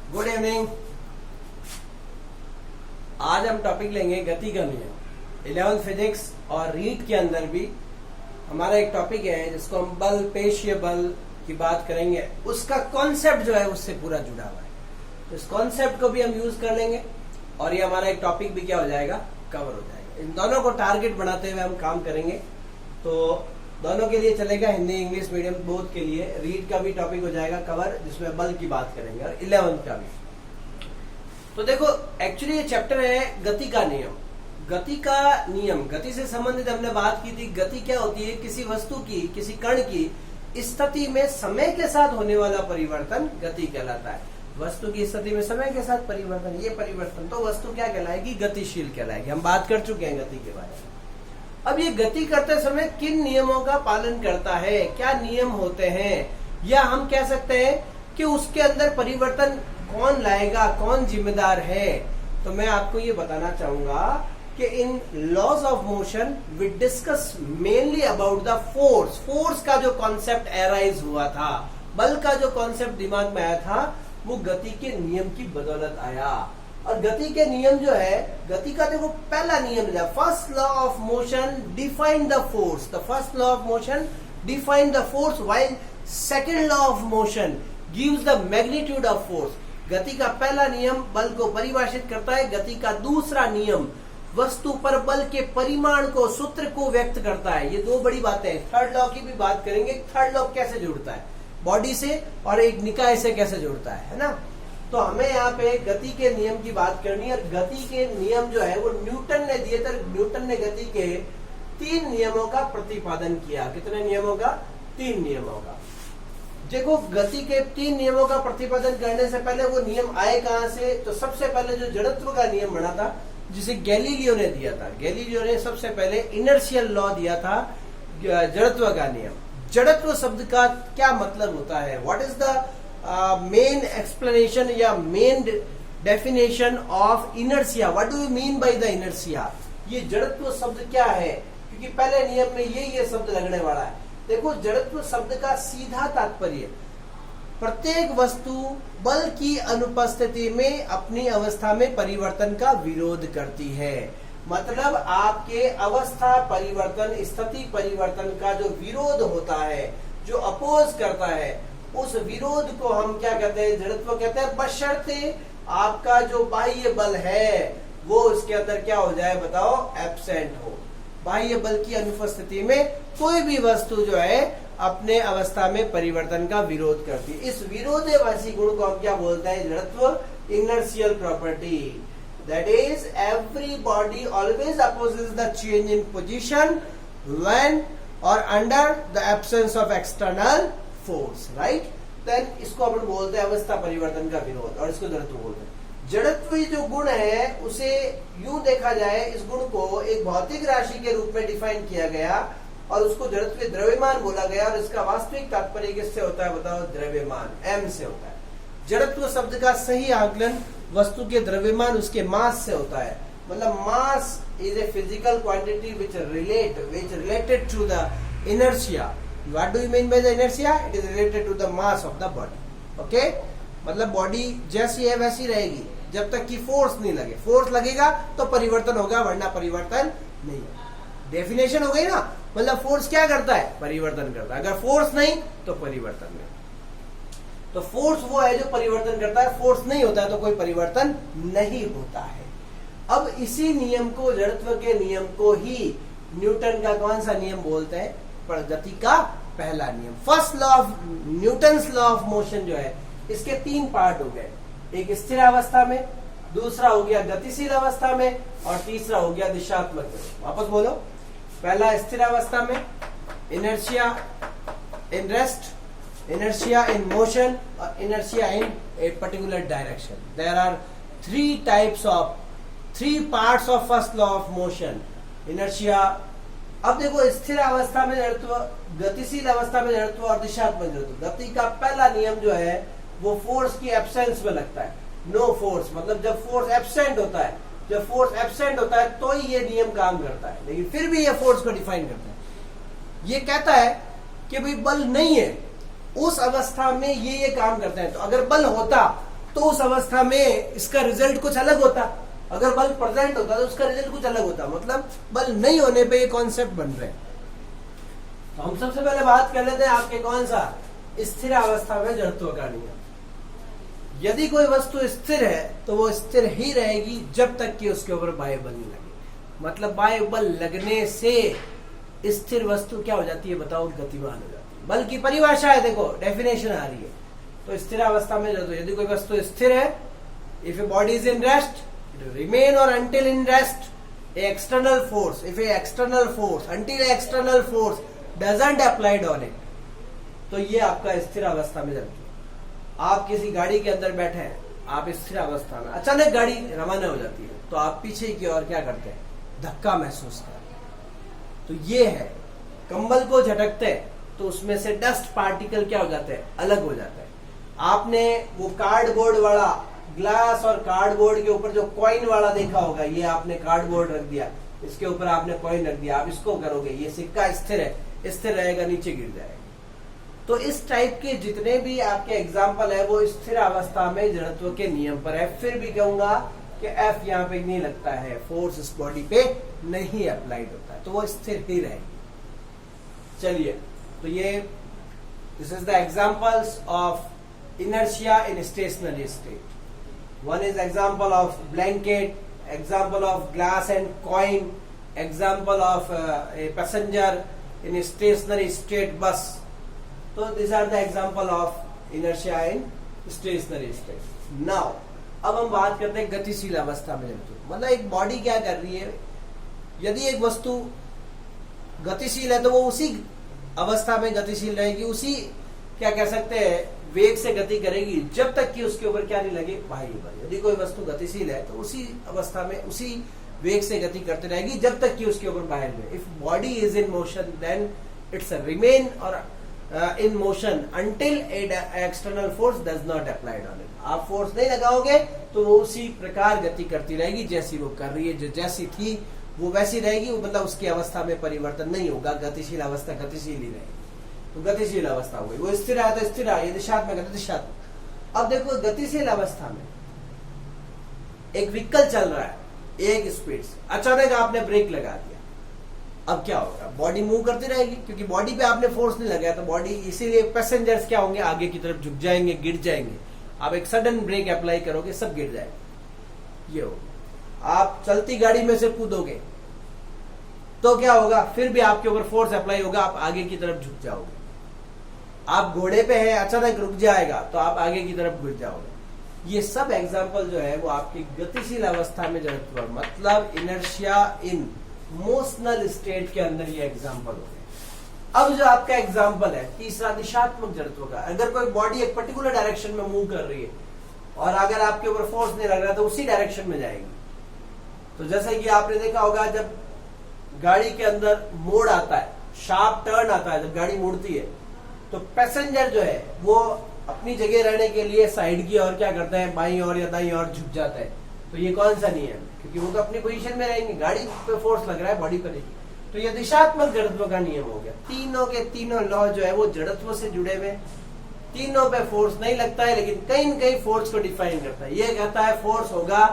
Good evening. आज हम topic लेंगे गति का नियम। 11th फिजिक्स और रीट के अंदर भी हमारा एक टॉपिक है जिसको हम बल, पेशीय बल की बात करेंगे। उसका कॉन्सेप्ट जो है उससे पूरा जुड़ा हुआ है, तो इस कॉन्सेप्ट को भी हम यूज कर लेंगे और ये हमारा एक टॉपिक भी क्या हो जाएगा, कवर हो जाएगा। इन दोनों को टारगेट बनाते हुए हम काम करेंगे। तो दोनों के लिए चलेगा, हिंदी इंग्लिश मीडियम बोथ के लिए। रीड का भी टॉपिक हो जाएगा कवर, जिसमें बल की बात करेंगे, और 11th का भी। तो देखो, एक्चुअली ये चैप्टर है गति का नियम। गति का नियम, गति से संबंधित हमने बात की थी। गति क्या होती है? किसी वस्तु की, किसी कण की स्थिति में समय के साथ होने वाला परिवर्तन गति कहलाता है। वस्तु की स्थिति में समय के साथ परिवर्तन, ये परिवर्तन तो वस्तु क्या कहलाएगी? गतिशील कहलाएगी। हम बात कर चुके हैं गति के बारे में। अब ये गति करते समय किन नियमों का पालन करता है, क्या नियम होते हैं, या हम कह सकते हैं कि उसके अंदर परिवर्तन कौन लाएगा, कौन जिम्मेदार है। तो मैं आपको ये बताना चाहूंगा कि in laws of motion we discuss mainly about the force. Force का जो कॉन्सेप्ट एराइज हुआ था, बल का जो कॉन्सेप्ट दिमाग में आया था, वो गति के नियम की बदौलत आया। और गति के नियम जो है, गति का देखो पहला नियम है, first law of motion define the force. The first law of motion define the force while second law of motion gives the magnitude of force. गति का पहला नियम बल को परिभाषित करता है। गति का दूसरा नियम वस्तु पर बल के परिमाण को, सूत्र को व्यक्त करता है। ये दो बड़ी बातें हैं। थर्ड लॉ की भी बात करेंगे। थर्ड लॉ कैसे जुड़ता है बॉडी से, और एक निकाय से कैसे जुड़ता है ना। तो हमें यहाँ पे गति के नियम की बात करनी है। और गति के नियम जो है वो न्यूटन ने दिए थे। न्यूटन ने गति के 3 नियमों का प्रतिपादन किया। कितने नियमों का? 3 नियमों का। देखो, गति के 3 नियमों का प्रतिपादन करने से पहले वो नियम आए कहां से? तो सबसे पहले जो जड़त्व का नियम बना था, जिसे गैलीलियो ने दिया था। गैलीलियो ने सबसे पहले इनर्शियल लॉ दिया था, जड़त्व का नियम। जड़त्व शब्द का क्या मतलब होता है? What is the main explanation या main definition of inertia? What do you mean by the inertia? ये जड़त्व शब्द क्या है? क्योंकि पहले नियम में ये शब्द लगने वाला है। देखो, जड़त्व शब्द का सीधा तात्पर्य प्रत्येक वस्तु बल की अनुपस्थिति में अपनी अवस्था में परिवर्तन का विरोध करती है। मतलब आपके अवस्था परिवर्तन, स्थिति परिवर्तन का जो विरोध होता है, जो अपोज करता है, उस विरोध को हम क्या कहते हैं? जड़त्व कहते हैं। बशर्ते आपका जो बाह्य बल है वो उसके अंदर क्या हो जाए, बताओ? एब्सेंट हो। बाह्य बल की अनुपस्थिति में कोई भी वस्तु जो है अपने अवस्था में परिवर्तन का विरोध करती है। इस विरोधाभासी गुण को हम क्या बोलते हैं? जड़त्व, inertial property. That is every body always opposes the change in position when or under the absence of external force, right. Then इसको अपन बोलते हैं अवस्था परिवर्तन का विरोध, और इसको जड़त्व बोलते हैं। जड़त्वीय जो गुण है उसे यूं देखा जाए, इस गुण को एक भौतिक राशि के रूप में डिफाइन किया गया और उसको जड़त्वीय द्रव्यमान बोला गया। और इसका वास्तविक तात्पर्य किससे होता है, बताओ? द्रव्यमान, एम से होता है। जड़त्व शब्द का सही आकलन वस्तु के द्रव्यमान, उसके मास से होता है। मतलब mass is a physical quantity which related to the inertia. What do you mean by the inertia? It is related to the mass of the body. Okay? मतलब बॉडी जैसी है वैसी रहेगी जब तक कि फोर्स नहीं लगे। फोर्स लगेगा तो परिवर्तन होगा, वरना परिवर्तन नहीं। डेफिनेशन हो गई ना। मतलब फोर्स क्या करता है? परिवर्तन करता है। अगर फोर्स नहीं तो परिवर्तन नहीं। तो फोर्स वो है जो परिवर्तन करता है। फोर्स नहीं होता है तो कोई परिवर्तन नहीं होता है। अब इसी नियम को, जड़त्व के नियम को ही न्यूटन का कौन सा नियम बोलते हैं? गति का पहला नियम। First law of Newton's law of motion जो है, इसके 3 पार्ट हो गए। एक स्थिर अवस्था में, दूसरा हो गया गतिशील अवस्था में, और तीसरा हो गया दिशात्मक में। वापस बोलो। पहला स्थिर अवस्था में, inertia in rest, inertia in motion, और inertia in a particular direction. There are 3 parts of first law of motion, inertia. अब देखो, स्थिर अवस्था में जड़त्व, गतिशील अवस्था में जड़त्व और दिशात्मक जड़त्व। गति का पहला नियम जो है वो फोर्स की एब्सेंस में लगता है। नो फोर्स, मतलब जब फोर्स एब्सेंट होता है, जब फोर्स एब्सेंट होता है तो ही ये नियम काम करता है। लेकिन फिर भी ये फोर्स को डिफाइन करता है। ये कहता है कि भाई बल नहीं है, उस अवस्था में ये काम करते हैं। तो अगर बल होता तो उस अवस्था में इसका रिजल्ट कुछ अलग होता। अगर बल प्रेजेंट होता तो उसका रिजल्ट कुछ अलग होता, मतलब बल नहीं होने पे ये कॉन्सेप्ट बन रहे हैं। तो हम सबसे पहले बात कर लेते हैं आपके कौन सा स्थिर अवस्था में जड़त्व का नियम। यदि कोई वस्तु स्थिर है तो वो स्थिर ही रहेगी जब तक कि उसके ऊपर बाह्य बल नहीं लगे। मतलब बाह्य बल लगने से स्थिर वस्तु क्या हो जाती है बताओ, गतिमान हो जाती है। बल की परिभाषा है, देखो डेफिनेशन आ रही है। तो स्थिर अवस्था में यदि कोई वस्तु स्थिर है, if a body is in rest it remain or until in rest external force, if a external force until external force doesn't applied on it, तो ये आपका स्थिर अवस्था में जड़त्व। आप किसी गाड़ी के अंदर बैठे हैं, आप स्थिर अवस्था में, अचानक गाड़ी रवाना हो जाती है तो आप पीछे की ओर क्या करते हैं, धक्का महसूस करते हैं। तो ये है, कंबल को झटकते तो उसमें से डस्ट पार्टिकल क्या हो जाते हैं, अलग हो जाते हैं। आपने वो कार्डबोर्ड वाला ग्लास और कार्डबोर्ड के ऊपर जो कॉइन वाला देखा होगा, ये आपने कार्डबोर्ड रख दिया, इसके ऊपर आपने कॉइन रख दिया, आप इसको करोगे, ये सिक्का स्थिर है, स्थिर रहेगा, नीचे गिर जाएगा। तो इस टाइप के जितने भी आपके एग्जाम्पल है वो स्थिर अवस्था में जड़त्व के नियम पर है। फिर भी कहूंगा कि एफ यहाँ पे नहीं लगता है, फोर्स इस बॉडी पे नहीं अप्लाइड होता है, तो वो स्थिर ही रहेगी। चलिए, तो ये this is the examples of inertia in stationary state. One is example of blanket, example of glass and coin, example of a passenger in a stationary state bus. So these are the example of inertia in stationary state. Now, अब हम बात करते हैं गतिशील अवस्था में जड़त्व। मतलब एक बॉडी क्या कर रही है, यदि एक वस्तु गतिशील है तो वो उसी अवस्था में गतिशील रहेगी, उसी क्या कह सकते हैं वेग से गति करेगी जब तक कि उसके ऊपर क्या नहीं लगे, बाह्य बल। यदि कोई वस्तु गतिशील है तो उसी अवस्था में उसी वेग से गति करती रहेगी जब तक कि उसके ऊपर बाह्य बल। If body is in motion then its remain or in motion until external force does not applied on it. आप फोर्स नहीं लगाओगे तो वो उसी प्रकार गति करती रहेगी जैसी वो कर रही है, जो जैसी थी वो वैसी रहेगी, मतलब उसकी अवस्था में परिवर्तन नहीं होगा। गतिशील अवस्था गतिशील ही रहेगी। तो गतिशील अवस्था हो गई, वो स्थिर है तो स्थिर है, ये दिशात्मक है तो दिशात्मक। अब देखो गतिशील अवस्था में एक व्हीकल चल रहा है एक स्पीड से, अचानक आपने ब्रेक लगा दिया, अब क्या होगा, बॉडी मूव करती रहेगी क्योंकि बॉडी पे आपने फोर्स नहीं लगाया, तो बॉडी इसीलिए पैसेंजर्स क्या होंगे, आगे की तरफ झुक जाएंगे, गिर जाएंगे। आप एक सडन ब्रेक अप्लाई करोगे, सब गिर जाएगा। ये होगा। आप चलती गाड़ी में से कूदोगे तो क्या होगा, फिर भी आपके ऊपर फोर्स अप्लाई होगा, आप आगे की तरफ झुक जाओगे। आप घोड़े पे हैं, अचानक रुक जाएगा तो आप आगे की तरफ घुस जाओगे। ये सब एग्जाम्पल जो है वो आपकी गतिशील अवस्था में जड़त्व, मतलब इनर्शिया इन मोशनल स्टेट के अंदर ये एग्जाम्पल हो गए। अब जो आपका एग्जाम्पल है तीसरा, दिशात्मक जड़त्व का। अगर कोई बॉडी एक पर्टिकुलर डायरेक्शन में मूव कर रही है और अगर आपके ऊपर फोर्स नहीं लग रहा तो उसी डायरेक्शन में जाएगी। तो जैसे कि आपने देखा होगा, जब गाड़ी के अंदर मोड़ आता है, शार्प टर्न आता है, जब गाड़ी मुड़ती है तो पैसेंजर जो है वो अपनी जगह रहने के लिए साइड की ओर क्या करता है, बाईं ओर या दाईं ओर झुक जाता है। तो ये कौन सा नियम, क्योंकि वो तो अपनी पोजीशन में रहेंगे, गाड़ी पे फोर्स लग रहा है, बॉडी पर नहीं। तो ये दिशात्मक जड़त्व का नियम हो गया। तीनों के तीनों लॉ जो है वो जड़त्व से जुड़े हुए, तीनों पे फोर्स नहीं लगता है लेकिन कहीं न कहीं फोर्स को डिफाइन करता है। ये कहता है फोर्स होगा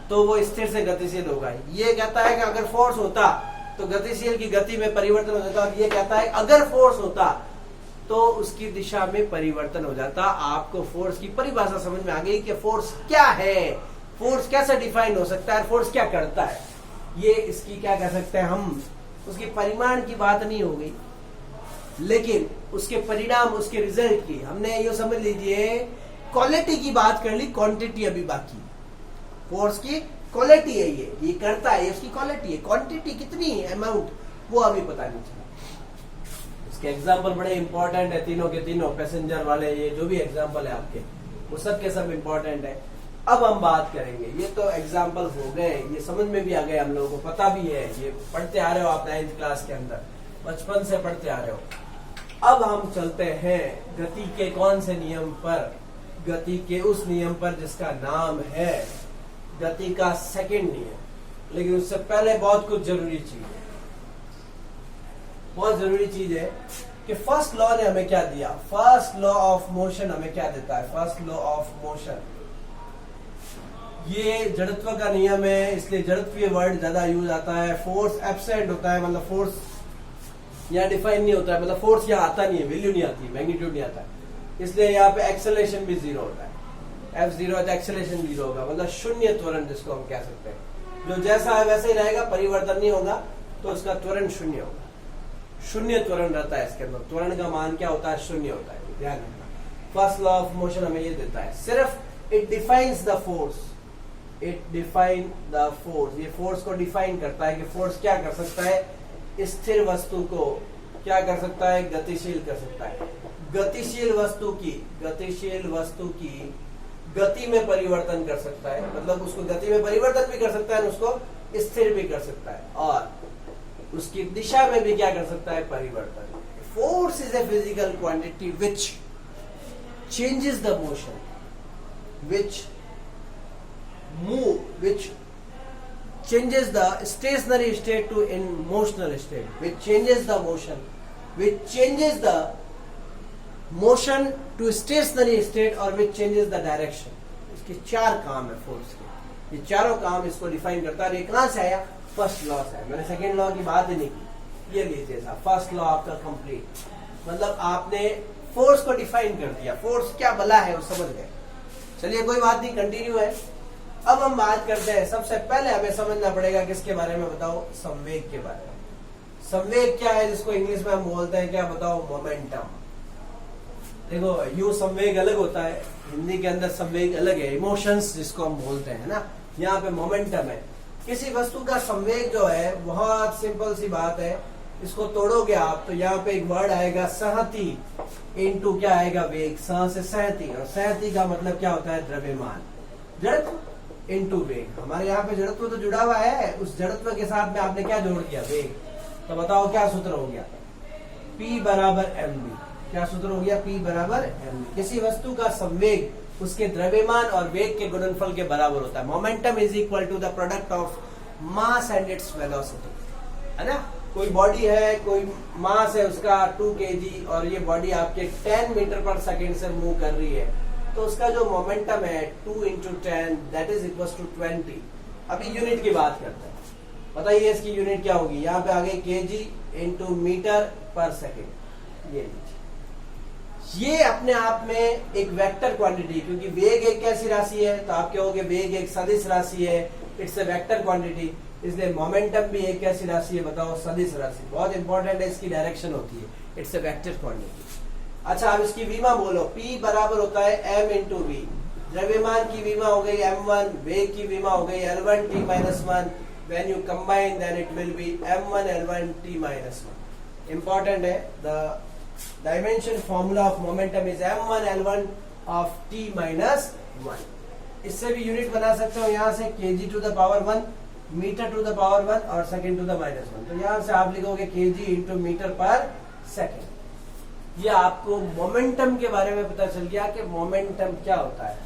तो वो स्थिर से गतिशील होगा, ये कहता है कि अगर फोर्स होता तो गतिशील की गति में परिवर्तन हो जाता, और ये कहता है अगर फोर्स होता तो उसकी दिशा में परिवर्तन हो जाता। आपको फोर्स की परिभाषा समझ में आ गई कि फोर्स क्या है, फोर्स कैसे डिफाइन हो सकता है, फोर्स क्या करता है। ये इसकी क्या कह सकते हैं हम, उसकी परिमाण की बात नहीं हो गई, लेकिन उसके परिणाम, उसके रिजल्ट की हमने ये समझ लीजिए। क्वालिटी की बात कर ली, क्वांटिटी अभी बाकी। फोर्स की क्वालिटी है, ये करता है, उसकी क्वालिटी है। क्वांटिटी कितनी है, अमाउंट, वो अभी पता नहीं चला। इसके एग्जाम्पल बड़े इंपॉर्टेंट है, तीनों के तीनों, पैसेंजर वाले, ये जो भी एग्जाम्पल है आपके, वो सब के सब इंपॉर्टेंट है। अब हम बात करेंगे, ये तो एग्जाम्पल हो गए, ये समझ में भी आ गए, हम लोगों को पता भी है, ये पढ़ते आ रहे हो आप 9th क्लास के अंदर, बचपन से पढ़ते आ रहे हो। अब हम चलते हैं गति के कौन से नियम पर, गति के उस नियम पर जिसका नाम है गति का सेकंड नियम। लेकिन उससे पहले बहुत कुछ जरूरी चीज है, बहुत जरूरी चीज है कि फर्स्ट लॉ ने हमें क्या दिया। फर्स्ट लॉ ऑफ मोशन हमें क्या देता है, फर्स्ट लॉ ऑफ मोशन ये जड़त्व का नियम है, इसलिए जड़त्वीय वर्ड ज्यादा यूज आता है। फोर्स एब्सेंट होता है, मतलब फोर्स यहाँ डिफाइन नहीं होता है, मतलब फोर्स यहाँ आता नहीं है, वैल्यू नहीं आती, मैग्नीट्यूड नहीं आता है, इसलिए यहाँ पे एक्सेलरेशन भी जीरो होता है। F0 है तो एक्सेलरेशन जीरो होगा, मतलब शून्य त्वरण जिसको हम कह सकते हैं। जो जैसा है वैसे ही रहेगा, परिवर्तन नहीं होगा, तो उसका त्वरण शून्य होगा। शून्य त्वरण रहता है इसके अंदर। त्वरण का मान क्या होता है? शून्य होता है, ध्यान रखना। फर्स्ट लॉ ऑफ मोशन हमें ये देता है, सिर्फ it defines the force, it define the force, ये फोर्स को डिफाइन करता है कि फोर्स क्या कर सकता है, स्थिर वस्तु को क्या कर सकता है, गतिशील कर सकता है। गतिशील वस्तु की गति में परिवर्तन कर सकता है, मतलब उसको गति में परिवर्तन भी कर सकता है, उसको स्थिर भी कर सकता है, और उसकी दिशा में भी क्या कर सकता है, परिवर्तन। Force is a physical quantity which changes the motion, which changes the stationary state to in motional state, which changes the motion to stationary state, और which changes the direction। इसके चार काम है फोर्स के, ये चारों काम इसको डिफाइन करता है। ये कहां से आया? फर्स्ट लॉ से है। मैंने सेकेंड लॉ की बात ही नहीं की, ये लीजिए साहब, फर्स्ट लॉ आपका कंप्लीट, मतलब आपने फोर्स को डिफाइन कर दिया, फोर्स क्या बला है वो समझ गए। चलिए कोई बात नहीं, कंटिन्यू है। अब हम बात करते हैं, सबसे पहले हमें समझना पड़ेगा किसके बारे में, बताओ, संवेग के बारे में। संवेग क्या है, जिसको इंग्लिश में हम बोलते हैं क्या, बताओ, मोमेंटम। देखो यू संवेग अलग होता है, हिंदी के अंदर संवेग अलग है, इमोशंस जिसको हम बोलते हैं ना, यहाँ पे मोमेंटम है। किसी वस्तु का संवेग जो है, बहुत सिंपल सी बात है, इसको तोड़ोगे आप तो यहाँ पे एक वर्ड आएगा सहती, इनटू क्या आएगा, वेग। सह से सहती, और सहती का मतलब क्या होता है, द्रव्यमान, जड़त्व इनटू वेग। हमारे यहाँ पे जड़त्व तो जुड़ा हुआ है, उस जड़त्व के साथ में आपने क्या जोड़ दिया, वेग। तो बताओ क्या सूत्र हो गया, P बराबर mv। क्या सूत्र हो गया, P बराबर mv। किसी वस्तु का संवेग उसके द्रव्यमान और वेग के गुणनफल के बराबर होता है। Momentum is equal to the product of mass and its velocity, है ना। कोई बॉडी है, कोई मास है उसका 2 kg, और ये बॉडी आपके 10 मीटर पर सेकेंड से मूव कर रही है, तो उसका जो मोमेंटम है 2 × 10 दैट इज इक्वल टू 20। अभी यूनिट की बात करते हैं, बताइए इसकी यूनिट क्या होगी। यहाँ पे आ गई kg × मीटर पर सेकेंड। ये अपने आप में एक वेक्टर क्वांटिटी, क्योंकि वेग एक कैसी राशि है, तो आप कहोगे वेग एक सदिश राशि है, इट्स ए वेक्टर क्वांटिटी, इसलिए मोमेंटम भी एक कैसी राशि है, बताओ, सदिश राशि। बहुत इंपॉर्टेंट है, इसकी डायरेक्शन होती है, इट्स ए वेक्टर क्वांटिटी। अच्छा, अब इसकी विमा बोलो, P बराबर होता है m × v। द्रव्यमान की विमा हो गई m1, वेग की विमा हो गई L1 t - 1। When you combine then it will be m1 L1 t - 1। Important है, the dimension formula of momentum is m1 L1 of t - 1। इससे भी यूनिट बना सकते हो यहाँ से, kg to the power 1, metre to the power 1 और second to the -1। तो यहाँ से आप लिखोगे kg × मीटर पर सेकेंड। ये आपको मोमेंटम के बारे में पता चल गया कि मोमेंटम क्या होता है,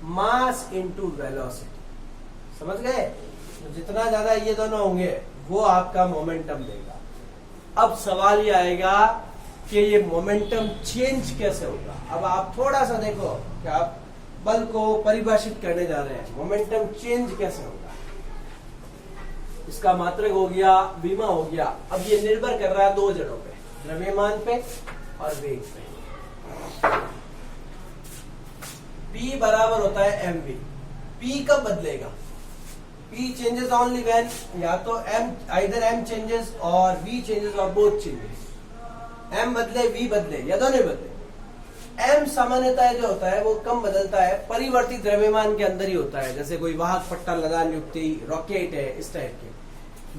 मास इनटू वेलोसिटी। समझ गए? तो जितना ज्यादा ये दोनों होंगे वो आपका मोमेंटम देगा। अब सवाल ये आएगा कि ये मोमेंटम चेंज कैसे होगा। अब आप थोड़ा सा देखो कि आप बल को परिभाषित करने जा रहे हैं, मोमेंटम चेंज कैसे होगा। इसका मात्रक हो गया, विमा हो गया। अब ये निर्भर कर रहा है दो जड़ों पे, द्रव्यमान पे और वेग पे। P बराबर होता है mv। P कब बदलेगा? P चेंजेस ओनली व्हेन, या तो m आइदर m चेंजेस और v चेंजेस और बोथ चेंजेस। m बदले, v बदले, या दोनों बदले। m सामान्यतः जो होता है वो कम बदलता है, परिवर्तित द्रव्यमान के अंदर ही होता है, जैसे कोई वाहक पट्टा लदान युक्ति, रॉकेट है, इस टाइप के।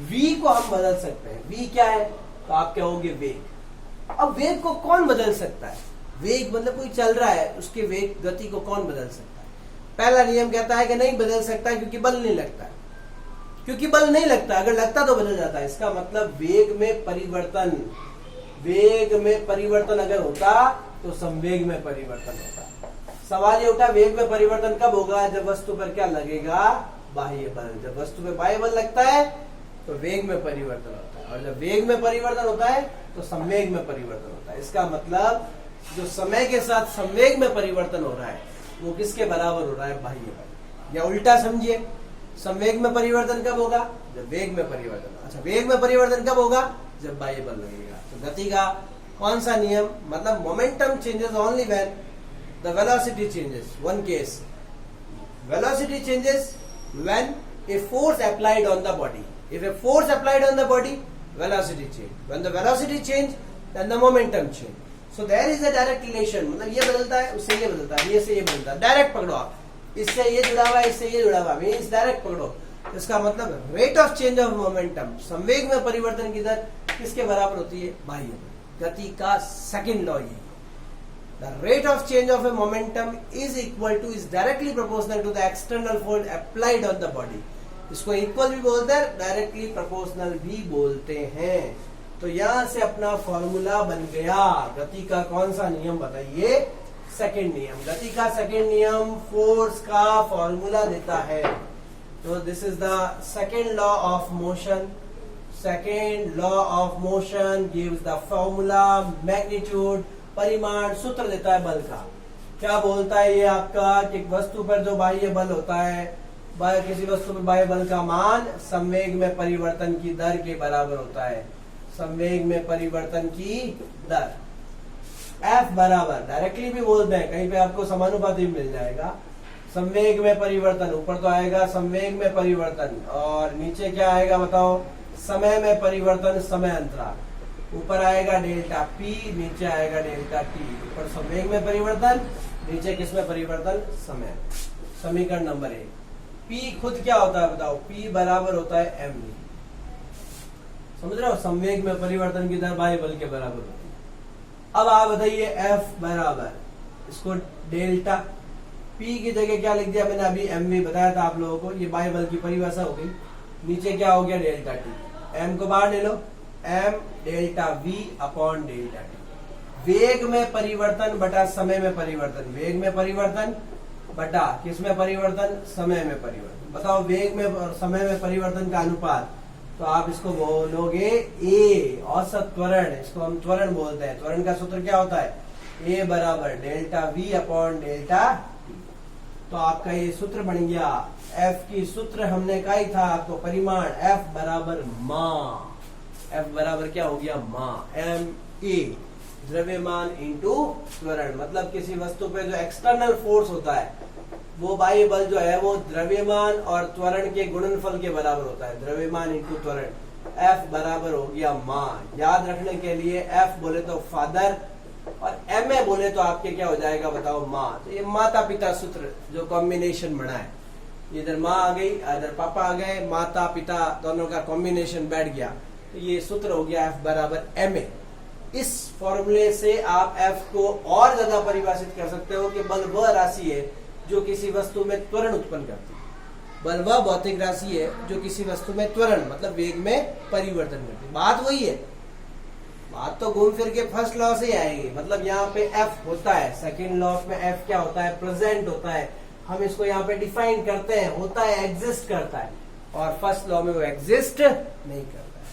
v को हम बदल सकते हैं। v क्या है? तो आप कहोगे वेग। अब वेग को कौन बदल सकता है? वेग मतलब कोई चल रहा है, उसके वेग गति को कौन बदल सकता है? पहला नियम कहता है कि नहीं बदल सकता, क्योंकि बल नहीं लगता। क्योंकि बल नहीं लगता, अगर लगता तो बदल जाता है। इसका मतलब वेग में परिवर्तन अगर होता तो संवेग में परिवर्तन होता। सवाल ये उठा, वेग में परिवर्तन कब होगा? जब वस्तु पर क्या लगेगा? बाह्य बल। जब वस्तु पर बाह्य बल लगता है तो वेग में परिवर्तन होता है, और जब वेग में परिवर्तन होता है तो संवेग में परिवर्तन होता है। इसका मतलब जो समय के साथ संवेग में परिवर्तन हो रहा है वो किसके बराबर हो रहा है? बाह्य बल। या उल्टा समझिए, संवेग में परिवर्तन कब होगा? जब वेग में परिवर्तन। अच्छा, वेग में परिवर्तन कब होगा? जब बाह्य बल लगेगा। तो गति का कौन सा नियम? मतलब momentum changes only when the velocity changes. One case, velocity changes when a force applied on the body. If a force applied on the body, velocity change. When the velocity change, then the momentum change. So there is a direct relation. मतलब ये बदलता है, उससे ये बदलता है, ये से ये बदलता है। डायरेक्ट पकड़ो आप, इससे ये जुड़ा हुआ है, इससे ये जुड़ा हुआ है, मीन्स डायरेक्ट पकड़ो। इसका मतलब rate of change of momentum, संवेग में परिवर्तन की दर किसके बराबर होती है? बाह्य बल। गति का सेकंड लॉ ये, the rate of change of a momentum is directly proportional to the external force applied on the body. इसको इक्वल भी बोलते हैं, डायरेक्टली प्रोपोर्शनल भी बोलते हैं। तो यहां से अपना फॉर्मूला बन गया। गति का कौन सा नियम बताइए? सेकंड नियम। गति का सेकंड नियम फोर्स का फॉर्मूला देता है। तो this is the second law of motion. Second law of motion gives the formula, magnitude, परिमाण, सूत्र देता है बल का। क्या बोलता है ये आपका कि वस्तु पर जो बाह्य बल होता है, किसी वस्तु पर बाह्य बल का मान संवेग में परिवर्तन की दर के बराबर होता है। संवेग में परिवर्तन की दर F बराबर, डायरेक्टली भी बोलते हैं, कहीं पे आपको समानुपाती मिल जाएगा। संवेग में परिवर्तन, ऊपर तो आएगा संवेग में परिवर्तन, और नीचे क्या आएगा बताओ? समय में परिवर्तन, समय अंतराल। ऊपर आएगा डेल्टा पी, नीचे आएगा डेल्टा टी। ऊपर संवेग में परिवर्तन, नीचे किसमें परिवर्तन? समय। समीकरण नंबर 1। पी खुद क्या होता है बताओ? पी बराबर होता है एम। समझ रहे हो? संवेग में परिवर्तन की दर बाह्य बल के बराबर होती है। अब आप बताइए एफ बराबर, इसको डेल्टा पी की जगह क्या लिख दिया मैंने? अभी एम वी बताया था आप लोगों को, ये बाह्य बल की परिभाषा हो गई। नीचे क्या हो गया? Delta T. एम को बाहर ले लो, M delta V upon delta T. वेग में परिवर्तन बटा समय में परिवर्तन। वेग में परिवर्तन बटा किस में परिवर्तन? समय में परिवर्तन। बताओ वेग में और समय में परिवर्तन का अनुपात, तो आप इसको बोलोगे ए, औसत त्वरण। इसको हम त्वरण बोलते हैं। त्वरण का सूत्र क्या होता है? ए बराबर delta V upon delta T. तो आपका ये सूत्र बन गया। एफ की सूत्र हमने कहा ही था आपको, परिमाण एफ बराबर मा। एफ बराबर क्या हो गया? मा। एम ए, द्रव्यमान इंटू त्वरण। मतलब किसी वस्तु पे जो एक्सटर्नल फोर्स होता है, वो बाह्य बल जो है वो द्रव्यमान और त्वरण के गुणनफल के बराबर होता है। द्रव्यमान इंटू त्वरण। एफ बराबर हो गया मा। याद रखने के लिए एफ बोले तो फादर और एम ए बोले तो आपके क्या हो जाएगा बताओ? माँ। तो ये माता पिता सूत्र जो कॉम्बिनेशन बना है, इधर माँ आ गई, इधर पापा आ गए, माता पिता दोनों का कॉम्बिनेशन बैठ गया, तो ये सूत्र हो गया एफ बराबर एम ए। इस फॉर्मूले से आप एफ को और ज्यादा परिभाषित कर सकते हो कि बल वह राशि है जो किसी वस्तु में त्वरण उत्पन्न करती है। बल वह भौतिक राशि है जो किसी वस्तु में त्वरण मतलब वेग में परिवर्तन करती है। बात वही है, बात तो घूम फिर के फर्स्ट लॉ से ही आएगी। मतलब यहाँ पे एफ होता है, सेकेंड लॉ में एफ क्या होता है? प्रेजेंट होता है। हम इसको यहाँ पे डिफाइन करते हैं, होता है, एग्जिस्ट करता है। और फर्स्ट लॉ में वो एग्जिस्ट नहीं करता है।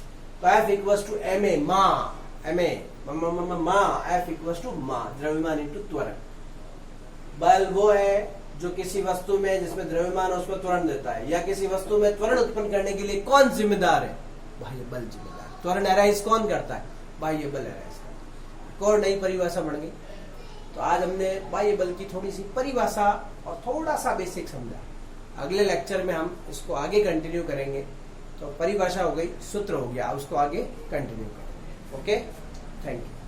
तो F equals to M A, मा, एम ए मा, एफ इक्वल्स टू मा, द्रव्यमान इंटू त्वरण। बल वो है जो किसी वस्तु में जिसमें द्रव्यमान है उसको त्वरण देता है, या किसी वस्तु में त्वरण उत्पन्न करने के लिए कौन जिम्मेदार है? बाह्य बल जिम्मेदार। त्वरण अराइज कौन करता है? बाह्य बल अराइज करता है। और नई परिभाषा बन गई। तो आज हमने बाह्य बल की थोड़ी सी परिभाषा और थोड़ा सा बेसिक समझा। अगले लेक्चर में हम इसको आगे कंटिन्यू करेंगे। तो परिभाषा हो गई, सूत्र हो गया, अब उसको आगे कंटिन्यू करेंगे। Okay, thank you.